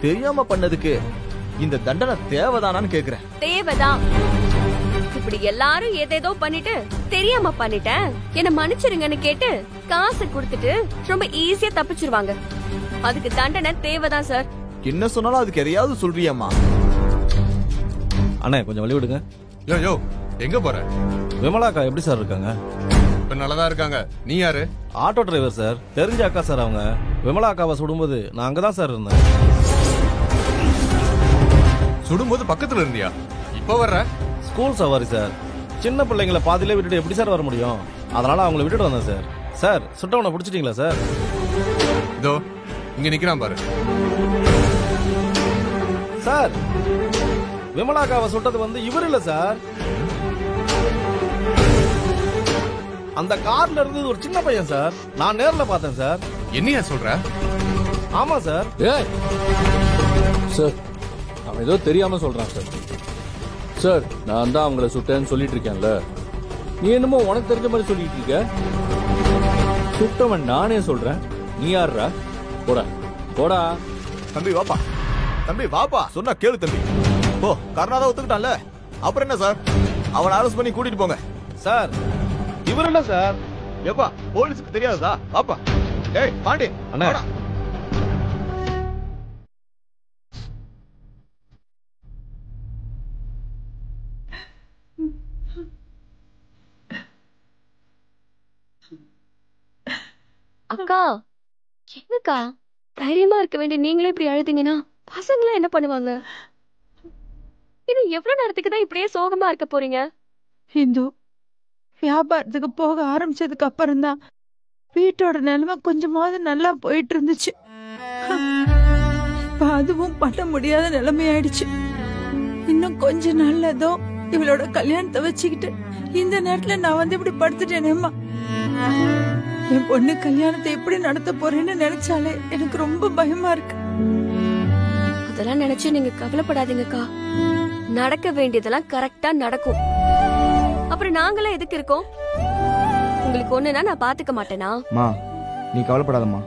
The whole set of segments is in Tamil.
தெரியாம பண்ணதுக்கு இந்த தண்டனை தேவைதானான்னு கேக்குறேன். தேவைதான். இப்படி எல்லாரும் ஏதேதோ பண்ணிட்டு தெரியாம பண்ணிட்டேன் என்ன மன்னிச்சிருங்கன்னு கேட்டு காசை கொடுத்துட்டு ரொம்ப ஈஸியா தப்பிச்சிருவாங்க. அதுக்கு தண்டனை தேவைதான் சார். என்ன சொன்னாலும் அதுக்கு எதையாவது சொல்றியம்மா. அண்ணே கொஞ்சம் வழி விடுங்க. யோ யோ எங்க போற? விமலாக்கா எப்படி சார் இருக்காங்க? இப்ப நல்லதா இருக்காங்க. நீ யாரு? Auto driver sir. தெரிஞ்ச அக்கா சார் அவங்க. விமலாக்காவை சுடும்போது நான் அங்கதான் சார் இருந்தேன். சுடும்போது பக்கத்துல இருந்தியா? இப்ப வர்ற? ஸ்கூல் சவாரி சார். சின்ன பிள்ளைங்களை பாதியிலே விட்டுட்டு எப்படி சார் வர முடியும்? அதனால அவங்கள விட்டுட்டு வந்தேன் சார். சார் சுட்டவனை பிடிச்சிட்டீங்களா சார்? இதோ இங்க நிக்கிறான் பாரு. சார் விமலாக்காவை சுட்டது வந்து இவர் இல்ல சார். அந்த கார்ல இருந்தது ஒரு சின்ன பையன் சார். நான் நேர்ல பார்த்தேன் சார். என்னையா சொல்ற? ஆமா சார். சார் அவன் ஏதோ தெரியாம சொல்றான் சார். சார் நான் தான் அவங்கள சுட்டேன்னு சொல்லிட்டு இருக்கேன்ல. நீ என்னமோ உனக்கு தெரிஞ்ச மாதிரி சொல்லிட்டு இருக்க. சுட்டவன் நானே சொல்றேன். நீ யாருடா? போடா போடா. தம்பி வாப்பா, தம்பி வாப்பா, சொன்னா கேளு தம்பி. ஓ கர்நாடகா ஒத்துக்கிட்டான்ல, அப்புறம் என்ன சார்? அவனை அரெஸ்ட் பண்ணி கூட்டிட்டு போங்க. சார் இவர் இல்ல சார். எப்பா போலீஸ்க்கு தெரியாதா? வாப்பா. ஏய் பாண்டி அண்ணா. அக்கா என்னக்கா தைரியமா இருக்க வேண்டிய நீங்களே இப்படி அழுதீங்கன்னா பசங்களா என்ன பண்ணுவாங்க? இது எவ்வளவு நேரத்துக்கு தான் இப்படியே சோகமா இருக்க போறீங்க? இந்து வியாபாரத்துக்கு போக ஆரம்பிச்சதுக்கு அப்புறம் தான் வீட்டோட நிலைமை கொஞ்சமாவது நல்லா போயிட்டு இருந்துச்சு. இப்ப அதுவும் பண்ண முடியாத நிலைமையாயிடுச்சு. இன்னும் கொஞ்ச நாள்ல ஏதோ இவளோட கல்யாணத்தை வச்சுக்கிட்டு இந்த நேரத்துல நான் வந்து இப்படி படுத்துட்டேனேம்மா. என் பொண்ணு கல்யாணத்தை எப்படி நடத்த போறேன்னு நினைச்சாலே எனக்கு ரொம்ப பயமா இருக்கு. அதெல்லாம் நினைச்சு நீங்க கவலைப்படாதீங்கக்கா. நடக்க வேண்டியதெல்லாம் கரெக்டா நடக்கும். அப்புறம் நாங்களே எதுக்கு இருக்கோம்? உங்களுக்கு ஒண்ணுனா நான் பாத்துக்க மாட்டேனா? மா நீ கவலைப்படாதம்மா,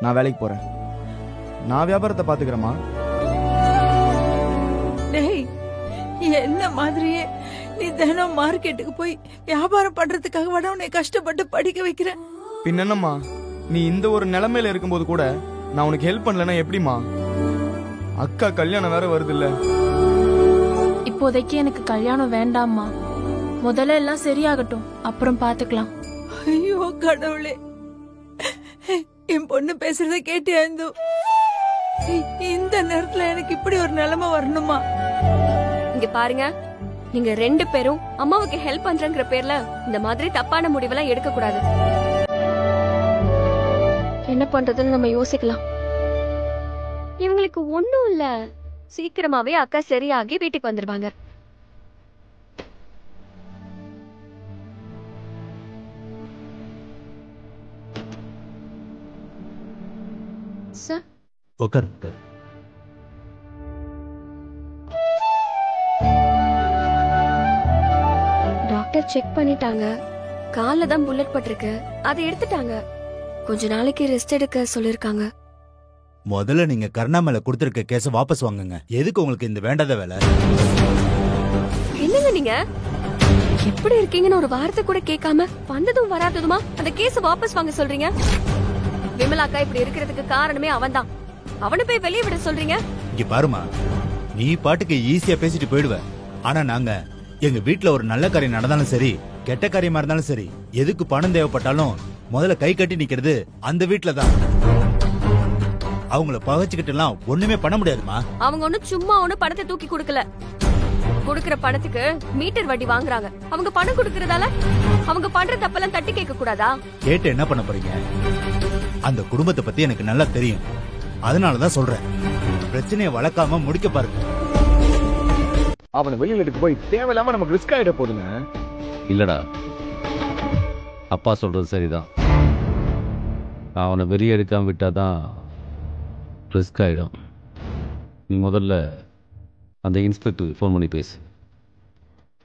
நான் வேலைக்கு போறேன். நான் வியாபாரத்தை பாத்துக்கிறேம்மா. டேய் என்ன மாதிரியே நீ தினம் மார்க்கெட்டுக்கு போய் வியாபாரம் பண்றதுக்காக விட உன்னை கஷ்டப்பட்டு படிக்க வைக்கிறேன். பின்னம்மா நீ இந்த ஒரு நிலைமையில இருக்கும்போது கூட நான் உனக்கு ஹெல்ப் பண்ணலன்னா எப்படிமா? அக்கா கல்யாணம் வேற வருது இல்ல. இப்போதைக்கு எனக்கு கல்யாணம் வேண்டாம்மா. முதல்ல எல்லாம் சரியாகட்டும், அப்புறம் பாத்துக்கலாம். ஐயோ கடவுளே, என் பொண்ணு பேசுறத கேட்டியா இந்து? இந்த நேரத்துல எனக்கு இப்படி ஒரு நிலைமை வரணுமா? இங்க பாருங்க, நீங்க 2 பேரும் அம்மாவுக்கு ஹெல்ப் பண்றங்கிற பேர்ல இந்த மாதிரி தப்பான முடிவெல்லாம் எடுக்க கூடாது. என்ன பண்றதுன்னு நம்ம யோசிக்கலாம். இவங்களுக்கு ஒண்ணும் இல்ல, சீக்கிரமாவே அக்கா சரியாகி வீட்டுக்கு வந்துருவாங்க. சார் உட்கார். டாக்டர் செக் பண்ணிட்டாங்க. கால்ல தான் புல்லட் பட்டிருக்கு, அதை எடுத்துட்டாங்க. கொஞ்ச நாளைக்கு ரெஸ்ட் எடுக்க சொல்லிருக்காங்க. முதல்ல நீங்க கருணா மேல கொடுத்திருக்க கேஸ வாபஸ் வாங்குங்க. எதுக்கு உங்களுக்கு இந்த வேண்டாத வேலை? என்னங்க நீங்க எப்படி இருக்கீங்கன்னு ஒரு வார்த்தை கூட கேட்காம வந்ததும் வராததுமா அந்த கேஸ வாபஸ் வாங்க சொல்றீங்க? விமலாக்கா இப்படி இருக்கிறதுக்கு காரணமே அவன்தான். அவனை போய் வெளியே விட சொல்றீங்க? இங்க பாருமா, நீ பாட்டுக்கு ஈஸியா பேசிட்டு போயிடுவ. ஆனா நாங்க எங்க வீட்டுல ஒரு நல்ல காரியம் நடந்தாலும் சரி, கெட்ட காரியமா இருந்தாலும் சரி, எதுக்கு பணம் தேவைப்பட்டாலும் முதல்ல கை கட்டி நிக்கிறது அந்த வீட்டுல தான். அவங்கள பகச்சுக்கிட்டு எல்லாம் ஒண்ணுமே பண்ண முடியாதுமா. அவங்க ஒண்ணும் சும்மா ஒண்ணு பணத்தை தூக்கி கொடுக்கல. கொடுக்கற பணத்துக்கு மீட்டர் வட்டி வாங்குறாங்க. அவங்க பணம் கொடுக்கறதால அவங்க பண்ற தப்பெல்லாம் தட்டி கேட்க கூடாதா? கேட்டு என்ன பண்ண போறீங்க? அந்த குடும்பத்தை பத்தி எனக்கு நல்லா தெரியும். அதனாலதான் சொல்றேன், பிரச்சனையை வளர்க்காம முடிக்க பாருங்க. அவனை வெளியில எடுத்து போய் தேவையில்லாம நமக்கு ரிஸ்க் ஆயிட போதுங்க. இல்லடா, அப்பா சொல்றது சரிதான். அவனை வெளியே எடுக்காம விட்டாதான் ரிஸ்க் ஆயிடும். நீ முதல்ல அந்த இன்ஸ்பெக்டருக்கு ஃபோன் பண்ணி பேசு.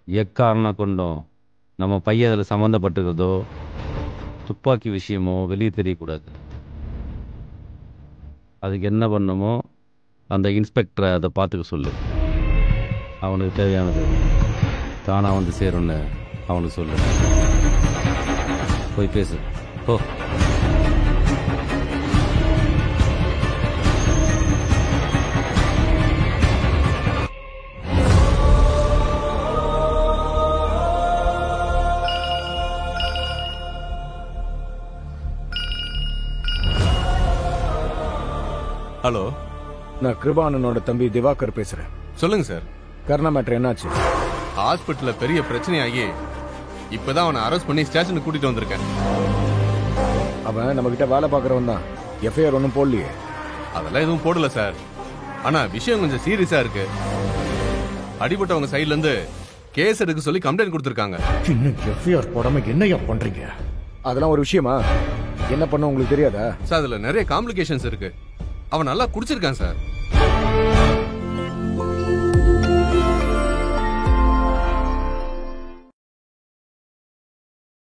எக்காரணம் கொண்டோம் நம்ம பையன் அதில் சம்மந்தப்பட்டிருக்கிறதோ துப்பாக்கி விஷயமோ வெளியே தெரியக்கூடாது. அதுக்கு என்ன பண்ணணுமோ அந்த இன்ஸ்பெக்டரை அதை பார்த்துக்க சொல்லு. அவனுக்கு தேவையானது தானாக வந்து சேரும்னு அவனுக்கு சொல்லு. போய் பேசு போ. ஹலோ, நான் கிருபானனோட தம்பி திவாகர் பேசுறேன். சொல்லுங்க சார். கர்ணா மேட்டர் என்னாச்சு? ஹாஸ்பிட்டல்ல பெரிய பிரச்சனையாகி இப்பதான் அவனை அரெஸ்ட் பண்ணி ஸ்டேஷனுக்கு கூட்டிட்டு வந்திருக்கேன். அவன் நம்ம கிட்ட வேலை பார்க்கறவன் தான். எஃப்ஐஆர் ஒன்றும் போடலையே. அதெல்லாம் எதுவும் போடல சார். ஆனா விஷயம் கொஞ்சம் சீரியஸா இருக்கு. அடிபட்டவங்க சைடுல இருந்து கேஸ் எடுக்க சொல்லி கம்ப்ளைண்ட் கொடுத்திருக்காங்க. இன்னும் எஃப்ஐஆர் போடாம என்னையா பண்றீங்க? அதெல்லாம் ஒரு விஷயமா? என்ன பண்ண உங்களுக்கு தெரியாதா? சார் அதுல நிறைய காம்ப்ளிகேஷன்ஸ் இருக்கு. அவன் நல்லா குடிச்சிருக்கான் சார்.